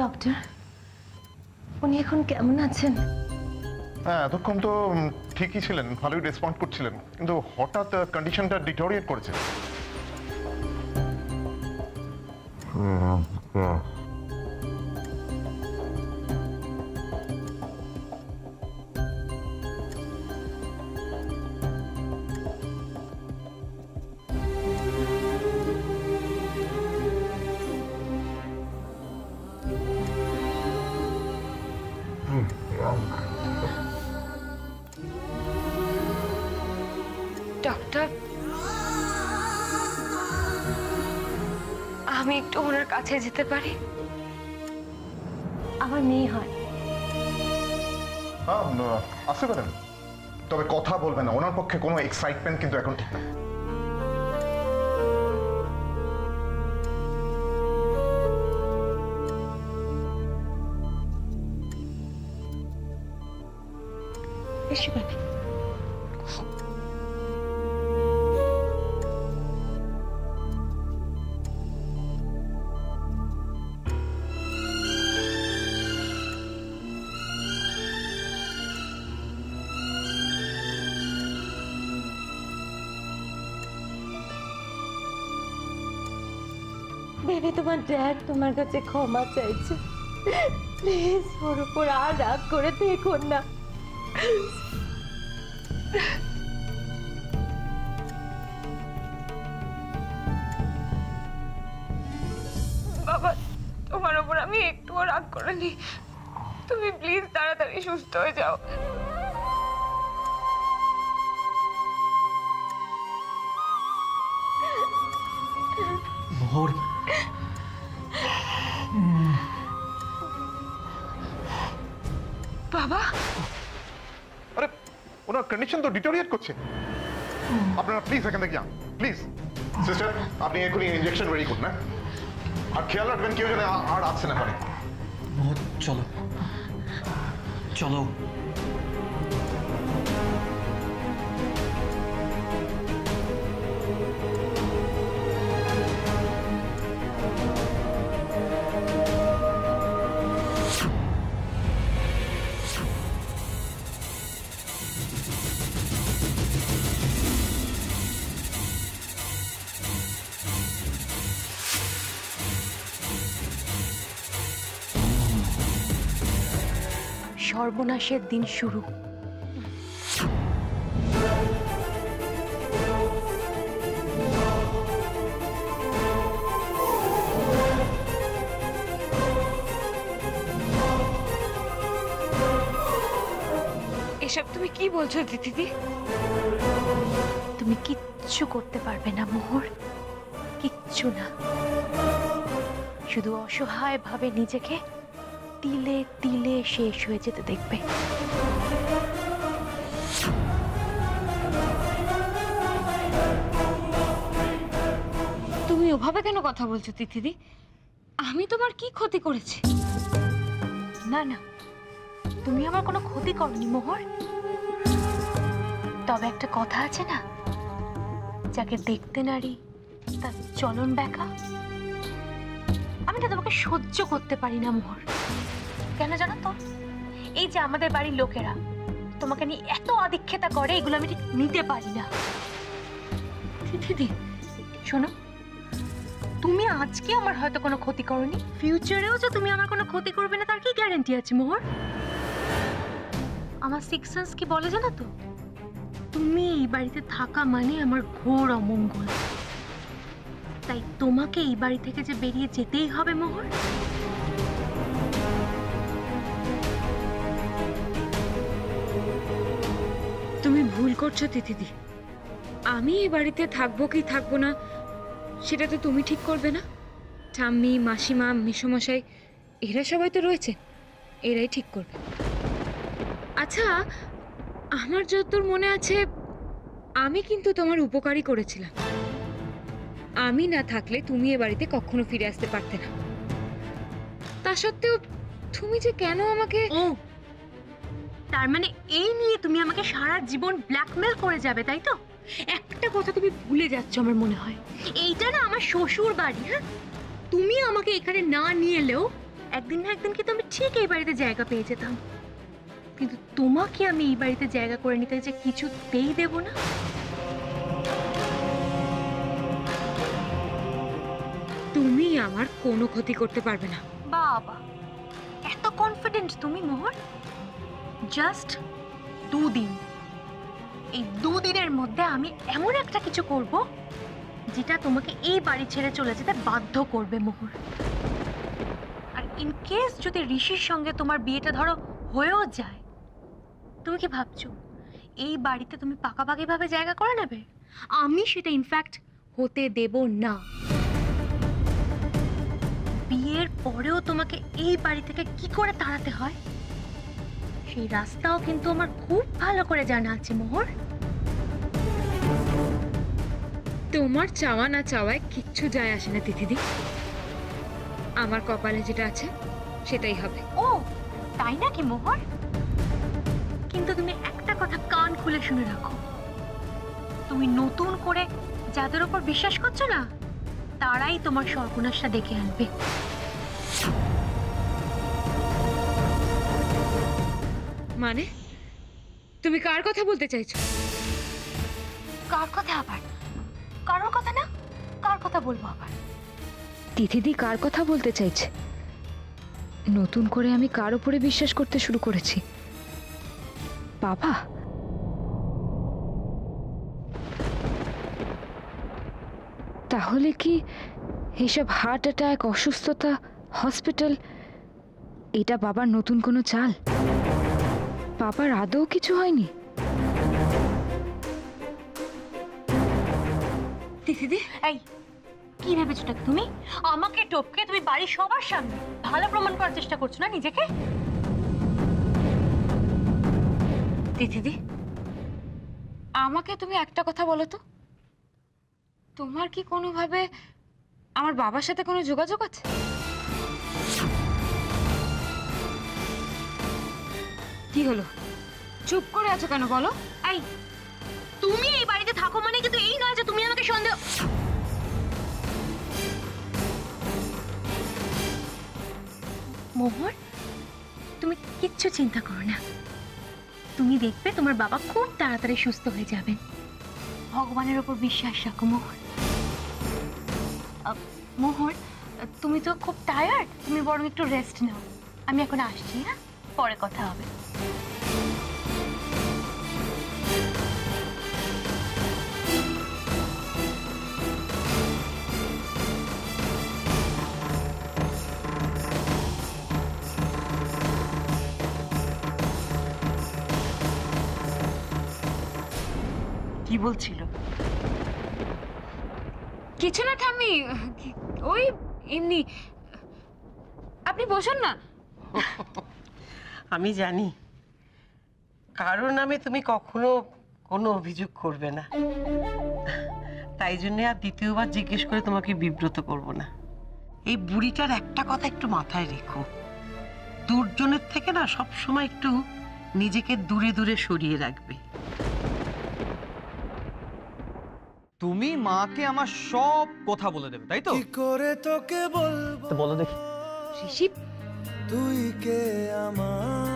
Doctor, উনি এখন কেমন আছেন? হ্যাঁ, এতক্ষণ তো ঠিকই ছিলেন, ভালোই রেসপন্ড করছিলেন, কিন্তু হঠাৎ কন্ডিশনটা ডিটোরিয়েট করেছে। ডক্টর, আমি একটু ওনার কাছে যেতে পারি? আমার মেয়ে হয়। আসতে পারেন, তবে কথা বলবেন না। ওনার পক্ষে কোনো এক্সাইটমেন্ট কিন্তু এখন ঠিক না। এসে পাবে। বেবি, তোমার ড্যাড তোমার কাছে ক্ষমা চাইছে। প্লিজ ওর উপর আর রাগ করে থেকো না। বাবা, তোমার উপর আমি একটুও রাগ করিনি। তুমি প্লিজ তাড়াতাড়ি সুস্থ হয়ে যাও। মোহর, বাবা, আরে ওনার কন্ডিশন তো ডিটোরিয়েট করছে। আপনারা প্লিজ এখান থেকে যান, প্লিজ। সিস্টার, আপনি এখনই ইনজেকশন রেডি করুন না, আর খেয়াল রাখবেন কেউ যেন আর আসছে না পারে। মোহর চলো চলো। সর্বনাশের দিন শুরু। এসব তুমি কি বলছো দিদি? তুমি কিচ্ছু করতে পারবে না মোহর, কিচ্ছু না। শুধু অসহায় ভাবে নিজেকে তিলে তিলে শেষ হয়ে যেতে দেখবে। তুমি ওভাবে কেন কথা বলছো তিথিদি? আমি তোমার কি ক্ষতি করেছি? না না, তুমি আমার কোনো ক্ষতি করনি মোহর। তবে একটা কথা আছে না, যাকে দেখতে নারী তার চলন ব্যাকা। আমি না তোমাকে সহ্য করতে পারি না মোহর। কেন জানো তো? এই যে আমাদের বাড়ির লোকেরা তোমাকে নিয়ে এত আদিক্ষেতা করে, এগুলো আমি ঠিক নিতে পারি না। দিদি শোনো, তুমি আজকে আমার হয়তো কোনো ক্ষতি করনি, ফিউচারেও যে তুমি আমার কোনো ক্ষতি করবে না তার কি গ্যারান্টি আছে মোহর? আমার সিক্স সেন্স কি বলে জানো তো? তুমি এই বাড়িতে থাকা মানে আমার ঘোর অমঙ্গল। তাই তোমাকে এই বাড়ি থেকে যে বেরিয়ে যেতেই হবে মোহর। তুমি ভুল করছো তিথিদি। আমি এই বাড়িতে থাকবো কি থাকবো না সেটা তো তুমি ঠিক করবে না। ঠাম্মি, মাসিমা, মেসোমশাই এরা সবাই তো রয়েছে, এরাই ঠিক করবে। আচ্ছা, আমার যতদূর মনে আছে আমি কিন্তু তোমার উপকারই করেছিলাম। আমি না থাকলে তুমি এ বাড়িতে কখনো ফিরে আসতে পারতে না। তা সত্ত্বেও তুমি যে কেন আমাকে... ও তার মানে এই নিয়ে তুমি আমাকে সারা জীবন ব্ল্যাকমেল করে যাবে, তাই তো? একটা কথা তুমি ভুলে যাচ্ছ আমার মনে হয়, এইটা না আমার শ্বশুর বাড়ি। হ্যাঁ, তুমি আমাকে এখানে না নিয়ে এলেও একদিন না একদিন কিন্তু আমি ঠিক এই বাড়িতে জায়গা পেয়ে যেতাম, কিন্তু তোমাকে আমি এই বাড়িতে জায়গা করে নিতে যে কিছুতেই দেব না। তুমি আমার কোনো ক্ষতি করতে পারবে না। বাবা, এত কনফিডেন্ট তুমি মোহর? জাস্ট 2 দিন, এই 2 দিনের মধ্যে আমি এমন একটা কিছু করব যেটা তোমাকে এই বাড়ি ছেড়ে চলে যেতে বাধ্য করবে মোহর। আর ইন কেস যদি ঋষির সঙ্গে তোমার বিয়েটা ধরো হয়েও যায়, তুমি কি ভাবছো এই বাড়িতে তুমি পাকাপাকিভাবে জায়গা করে নেবে? আমি সেটা ইনফ্যাক্ট হতে দেব না। বিয়ের পরেও তোমাকে এই বাড়ি থেকে কি করে তাড়াতে হয় সেই রাস্তাও কিন্তু আমার খুব ভালো করে জানা আছে মোহর। তোমার চাওয়া না চাওয়ায় কিচ্ছু যায় আসে না তিথিদি। আমার কপালে যেটা আছে সেটাই হবে। ও তাই নাকি মোহর? কিন্তু তুমি একটা কথা কান খুলে শুনে রাখো, তুমি নতুন করে যাদের উপর বিশ্বাস করছো না, তারাই তোমার সর্বনাশটা ডেকে আনবে। মানে তুমি কার কথা বলতে চাইছো? কার কথা আবার? কারোর কথা না, কার কথা বলবো আবার? তিথিদি কার কথা বলতে চাইছে? নতুন করে আমি কার উপরে বিশ্বাস করতে শুরু করেছি? বাবা? তাহলে কি এইসব হার্ট অ্যাটাক, অসুস্থতা, হসপিটাল এটা বাবার নতুন কোনো চাল? বাবার আদৌ কিছু হয়নি? দিদি, এই কি ভেবেছোটা তুমি? আমাকে টপকে তুমি বাড়ির সবার সামনে ভালো প্রমাণ করার চেষ্টা করছো না নিজেকে? দিদি, আমাকে তুমি একটা কথা বলো তো, তোমার কি কোনোভাবে আমার বাবার সাথে কোনো যোগাযোগ আছে? কি হলো, চুপ করে আছো কেন বলো? এই তুমি এই বাড়িতে থাকো মানে কিন্তু এই নয় যে তুমি আমাকে সন্দেহ। মোহর, তুমি কিচ্ছু চিন্তা করো না, তুমি দেখবে তোমার বাবা খুব তাড়াতাড়ি সুস্থ হয়ে যাবেন। ভগবানের উপর বিশ্বাস রাখো মোহর। মোহর, তুমি তো খুব টায়ার্ড, তুমি বরং একটু রেস্ট নাও। আমি এখন আসছি, হ্যাঁ? পরে কথা হবে। কি বলছিল? কিছু না ঠাম্মি, ওই এমনি। আপনি বসুন না। আমি জানি কারোর নামে তুমি কখনো কোনো অভিযোগ করবে না, তাই জন্য আর দ্বিতীয়বার জিজ্ঞেস করে তোমাকে বিব্রত করব না। এই বুড়িটার একটা কথা একটু মাথায় রেখো, দুর্জনের থেকে না সব সময় একটু নিজেকে দূরে দূরে সরিয়ে রাখবে। তুমি মাকে আমার সব কথা বলে দেবে, তাই তো? কি করে তোকে বলবো, তো বলো দেখি। ঋষি, তুই কে আমার